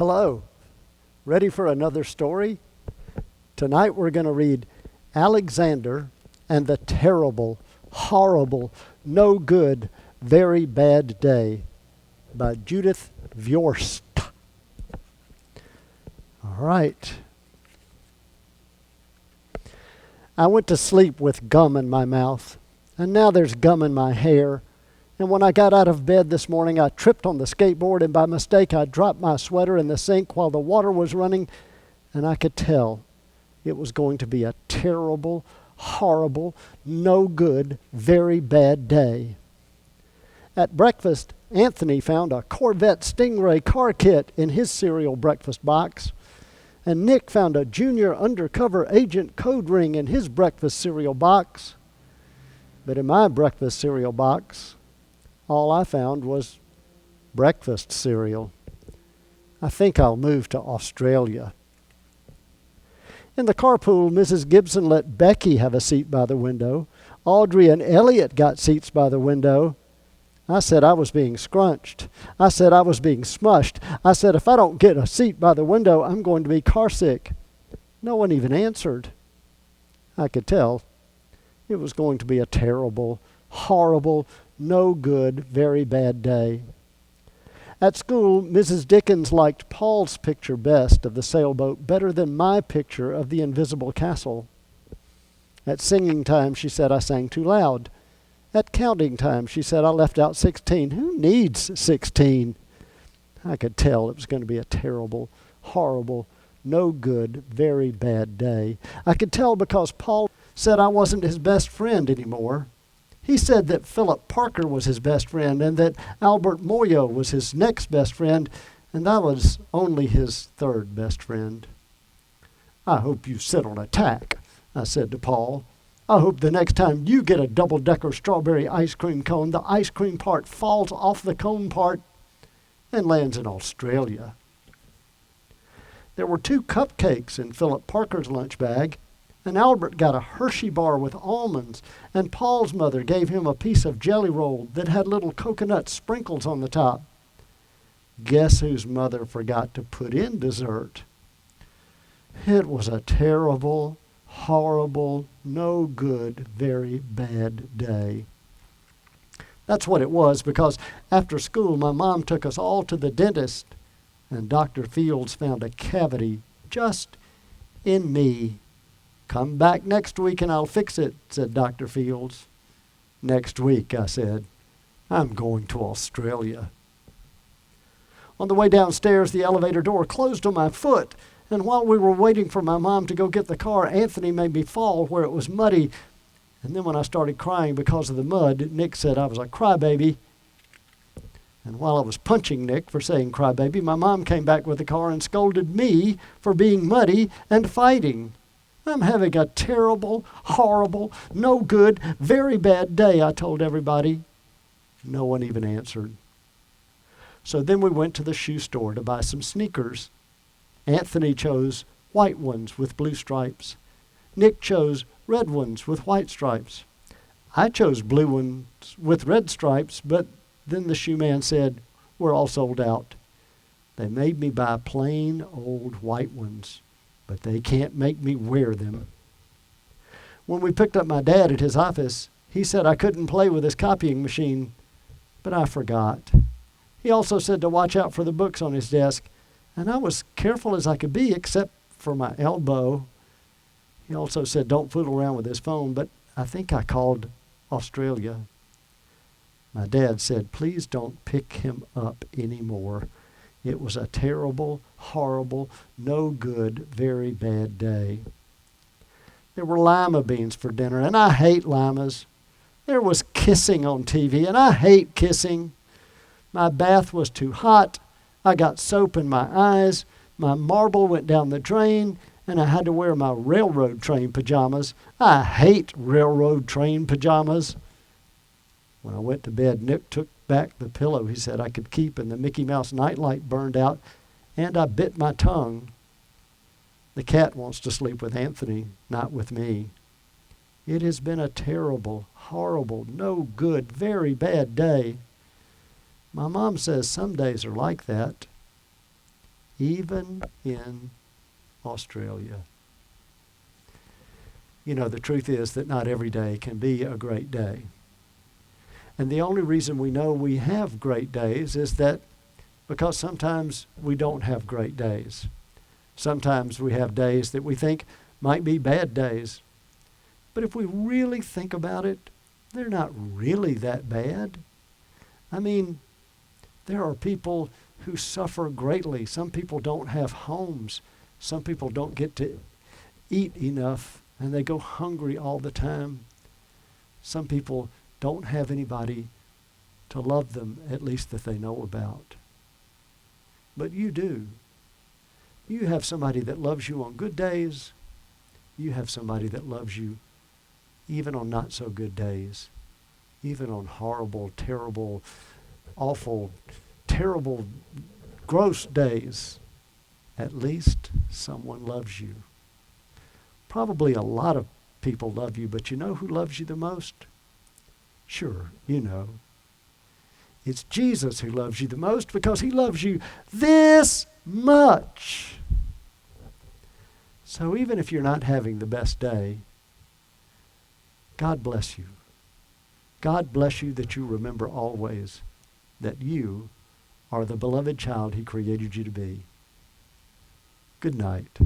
Hello. Ready for another story? Tonight we're going to read Alexander and the Terrible, Horrible, No Good, Very Bad Day by Judith Voist. All right. I went to sleep with gum in my mouth, and now there's gum in my hair. And when I got out of bed this morning, I tripped on the skateboard, and by mistake, I dropped my sweater in the sink while the water was running, and I could tell it was going to be a terrible, horrible, no good, very bad day. At breakfast, Anthony found a Corvette Stingray car kit in his cereal breakfast box, and Nick found a junior undercover agent code ring in his breakfast cereal box. But in my breakfast cereal box, all I found was breakfast cereal. I think I'll move to Australia. In the carpool, Mrs. Gibson let Becky have a seat by the window. Audrey and Elliot got seats by the window. I said I was being scrunched. I said I was being smushed. I said if I don't get a seat by the window, I'm going to be carsick. No one even answered. I could tell it was going to be a terrible, horrible, no good, very bad day. At school, Mrs. Dickens liked Paul's picture best of the sailboat better than my picture of the invisible castle. At singing time, she said I sang too loud. At counting time, she said I left out 16. Who needs 16? I could tell it was going to be a terrible, horrible, no good, very bad day. I could tell because Paul said I wasn't his best friend anymore. He said that Philip Parker was his best friend and that Albert Moyo was his next best friend, and I was only his third best friend. I hope you sit on a tack, I said to Paul. I hope the next time you get a double-decker strawberry ice cream cone, the ice cream part falls off the cone part and lands in Australia. There were 2 cupcakes in Philip Parker's lunch bag, and Albert got a Hershey bar with almonds, and Paul's mother gave him a piece of jelly roll that had little coconut sprinkles on the top. Guess whose mother forgot to put in dessert? It was a terrible, horrible, no good, very bad day. That's what it was, because after school my mom took us all to the dentist, and Dr. Fields found a cavity just in me. Come back next week and I'll fix it, said Dr. Fields. Next week, I said. I'm going to Australia. On the way downstairs, the elevator door closed on my foot, and while we were waiting for my mom to go get the car, Anthony made me fall where it was muddy. And then when I started crying because of the mud, Nick said I was a crybaby. And while I was punching Nick for saying crybaby, my mom came back with the car and scolded me for being muddy and fighting. I'm having a terrible, horrible, no good, very bad day, I told everybody. No one even answered. So then we went to the shoe store to buy some sneakers. Anthony chose white ones with blue stripes. Nick chose red ones with white stripes. I chose blue ones with red stripes, but then the shoe man said, we're all sold out. They made me buy plain old white ones, but they can't make me wear them. When we picked up my dad at his office, he said I couldn't play with his copying machine, but I forgot. He also said to watch out for the books on his desk, and I was careful as I could be, except for my elbow. He also said don't fool around with his phone, but I think I called Australia. My dad said, please don't pick him up anymore. It was a terrible, horrible, no good, very bad day. There were lima beans for dinner, and I hate limas. There was kissing on TV, and I hate kissing. My bath was too hot. I got soap in my eyes. My marble went down the drain, and I had to wear my railroad train pajamas. I hate railroad train pajamas. When I went to bed, Nick took back the pillow he said I could keep, and the Mickey Mouse nightlight burned out, and I bit my tongue. The cat wants to sleep with Anthony, not with me. It has been a terrible, horrible, no good, very bad day. My mom says some days are like that. even in Australia. You know, the truth is that not every day can be a great day. And the only reason we know we have great days is that because sometimes we don't have great days. Sometimes we have days that we think might be bad days. But if we really think about it, they're not really that bad. I mean, there are people who suffer greatly. Some people don't have homes. Some people don't get to eat enough, and they go hungry all the time. Some people don't have anybody to love them, at least that they know about. But you do. You have somebody that loves you on good days. You have somebody that loves you even on not so good days. Even on horrible, terrible, awful, terrible, gross days. At least someone loves you. Probably a lot of people love you, but you know who loves you the most? Sure, you know. It's Jesus who loves you the most because he loves you this much. So even if you're not having the best day, God bless you. God bless you that you remember always that you are the beloved child he created you to be. Good night.